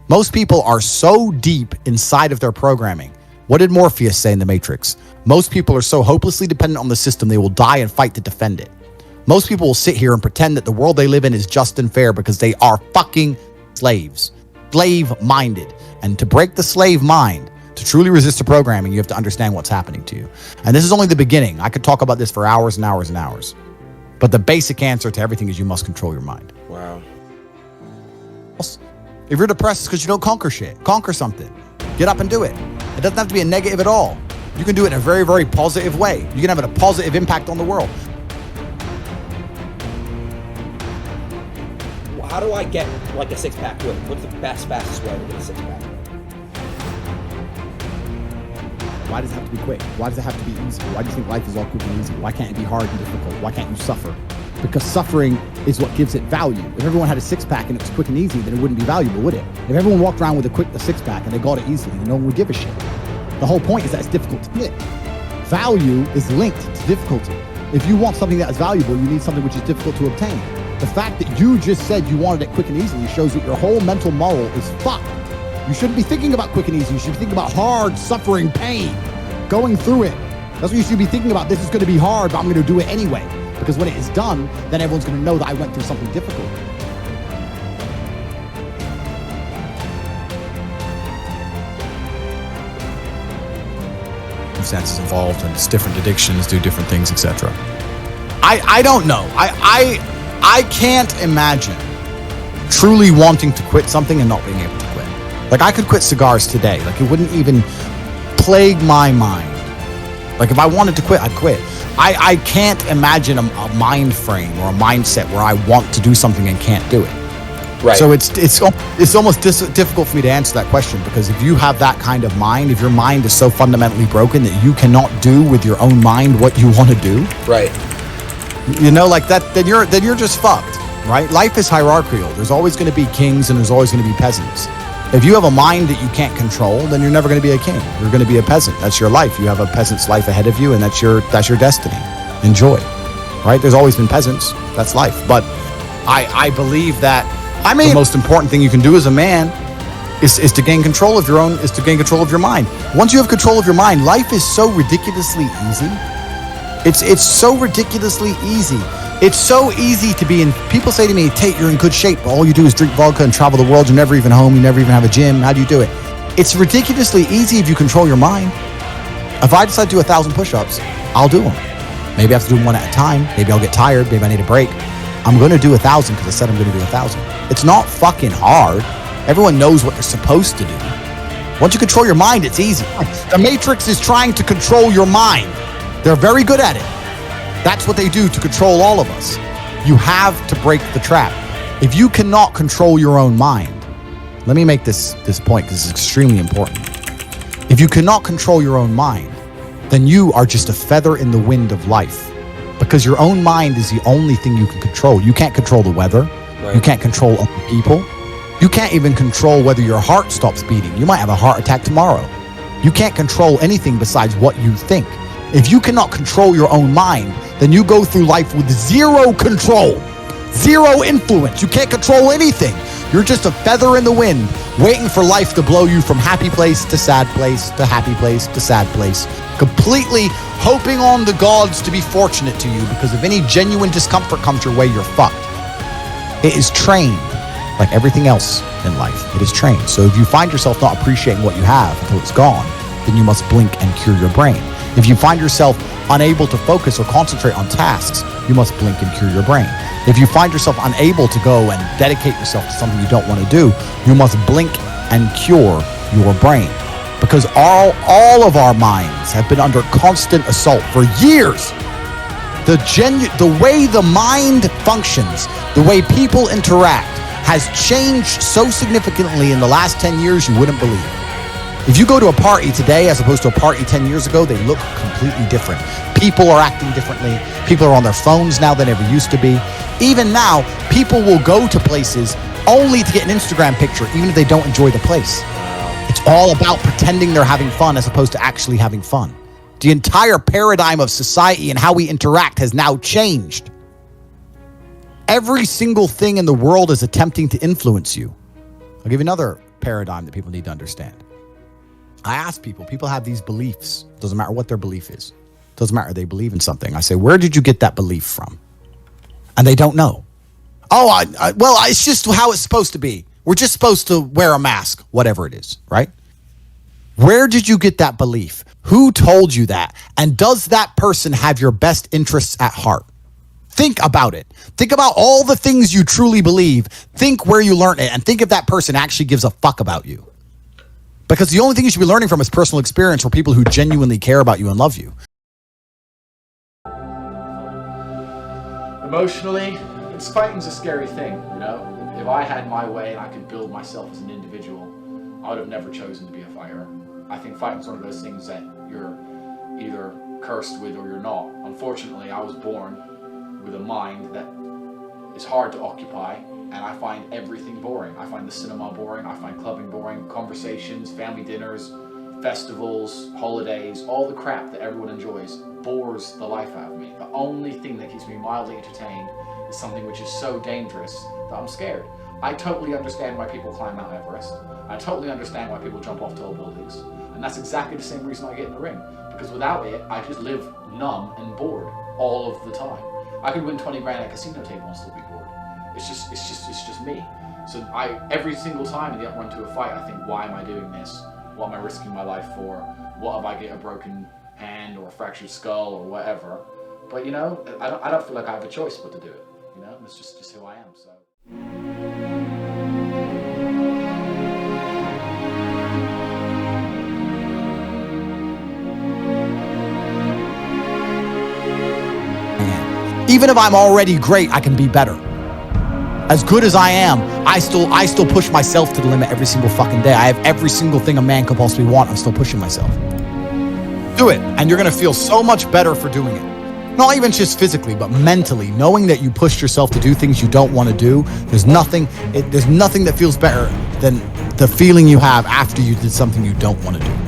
Most people are so deep inside of their programming. What did Morpheus say in The Matrix? Most people are so hopelessly dependent on the system, they will die and fight to defend it. Most people will sit here and pretend that the world they live in is just and fair because they are fucking slaves. Slave-minded. And to break the slave mind, to truly resist the programming, you have to understand what's happening to you. And this is only the beginning. I could talk about this for hours and hours and hours. But the basic answer to everything is you must control your mind. Wow. If you're depressed, it's because you don't conquer shit. Conquer something. Get up and do it. It doesn't have to be a negative at all. You can do it in a very, very positive way. You can have a positive impact on the world. How do I get like a six-pack quick? What's the fastest way to get a six-pack? Why does it have to be quick? Why does it have to be easy? Why do you think life is all quick and easy? Why can't it be hard and difficult? Why can't you suffer? Because suffering is what gives it value. If everyone had a six-pack and it was quick and easy, then it wouldn't be valuable, would it? If everyone walked around with a six-pack and they got it easily, then no one would give a shit. The whole point is that it's difficult to get. Value is linked to difficulty. If you want something that is valuable, you need something which is difficult to obtain. The fact that you just said you wanted it quick and easily shows that your whole mental model is fucked. You shouldn't be thinking about quick and easy. You should be thinking about hard, suffering, pain, going through it. That's what you should be thinking about. This is going to be hard, but I'm going to do it anyway. Because when it is done, then everyone's going to know that I went through something difficult. Circumstances involved, and it's different addictions do different things, etc. I don't know. I can't imagine truly wanting to quit something and not being able to quit. Like, I could quit cigars today. Like, it wouldn't even plague my mind. Like, if I wanted to quit, I'd quit. I can't imagine a mind frame or a mindset where I want to do something and can't do it. Right. So it's almost difficult for me to answer that question, because if you have that kind of mind, if your mind is so fundamentally broken that you cannot do with your own mind what you want to do, right? You know, like that, then you're just fucked, right? Life is hierarchical. There's always going to be kings and there's always going to be peasants. If you have a mind that you can't control, then you're never going to be a king. You're going to be a peasant. That's your life. You have a peasant's life ahead of you, and that's your destiny. Enjoy, right? There's always been peasants. That's life. But I believe that, I mean, the most important thing you can do as a man is to gain control of your mind. Once you have control of your mind, life is so ridiculously easy. It's so ridiculously easy. It's so easy to be in. People say to me, Tate, you're in good shape. All you do is drink vodka and travel the world. You're never even home. You never even have a gym. How do you do it? It's ridiculously easy if you control your mind. If I decide to do 1,000 push-ups, I'll do them. Maybe I have to do them one at a time. Maybe I'll get tired. Maybe I need a break. I'm going to do 1,000 because I said I'm going to do 1,000. It's not fucking hard. Everyone knows what they're supposed to do. Once you control your mind, it's easy. The Matrix is trying to control your mind. They're very good at it. That's what they do to control all of us. You have to break the trap. If you cannot control your own mind, let me make this point because it's extremely important. If you cannot control your own mind, then you are just a feather in the wind of life, because your own mind is the only thing you can control. You can't control the weather. Right. You can't control other people. You can't even control whether your heart stops beating. You might have a heart attack tomorrow. You can't control anything besides what you think. If you cannot control your own mind, then you go through life with zero control, zero influence. You can't control anything. You're just a feather in the wind, waiting for life to blow you from happy place to sad place to happy place to sad place, completely hoping on the gods to be fortunate to you, because if any genuine discomfort comes your way, you're fucked. It is trained, like everything else in life. It is trained. So if you find yourself not appreciating what you have until it's gone, then you must blink and cure your brain. If you find yourself unable to focus or concentrate on tasks, you must blink and cure your brain. If you find yourself unable to go and dedicate yourself to something you don't want to do, you must blink and cure your brain. Because all of our minds have been under constant assault for years. The way the mind functions, the way people interact, has changed so significantly in the last 10 years you wouldn't believe. If you go to a party today as opposed to a party 10 years ago, they look completely different. People are acting differently. People are on their phones now than ever used to be. Even now, people will go to places only to get an Instagram picture, even if they don't enjoy the place. It's all about pretending they're having fun as opposed to actually having fun. The entire paradigm of society and how we interact has now changed. Every single thing in the world is attempting to influence you. I'll give you another paradigm that people need to understand. I ask people have these beliefs. Doesn't matter what their belief is. Doesn't matter. They believe in something. I say, where did you get that belief from? And they don't know. Oh, well, it's just how it's supposed to be. We're just supposed to wear a mask, whatever it is, right? Where did you get that belief? Who told you that? And does that person have your best interests at heart? Think about it. Think about all the things you truly believe. Think where you learned it, and think if that person actually gives a fuck about you. Because the only thing you should be learning from is personal experience or people who genuinely care about you and love you. Emotionally, fighting's a scary thing, you know? If I had my way and I could build myself as an individual, I would have never chosen to be a fighter. I think fighting's one of those things that you're either cursed with or you're not. Unfortunately, I was born with a mind that is hard to occupy, and I find everything boring. I find the cinema boring, I find clubbing boring, conversations, family dinners, festivals, holidays, all the crap that everyone enjoys bores the life out of me. The only thing that keeps me mildly entertained is something which is so dangerous that I'm scared. I totally understand why people climb Mount Everest. I totally understand why people jump off tall buildings. And that's exactly the same reason I get in the ring. Because without it, I just live numb and bored all of the time. I could win 20 grand at a casino table and still be bored. It's just me. So every single time I get run to a fight, I think, why am I doing this? What am I risking my life for? What if I get a broken hand or a fractured skull or whatever? But you know, I don't feel like I have a choice but to do it. You know, it's just who I am. So. Even if I'm already great, I can be better. As good as I am, I still push myself to the limit every single fucking day. I have every single thing a man could possibly want. I'm still pushing myself. Do it, and you're gonna feel so much better for doing it. Not even just physically, but mentally, knowing that you pushed yourself to do things you don't want to do. There's nothing that feels better than the feeling you have after you did something you don't want to do.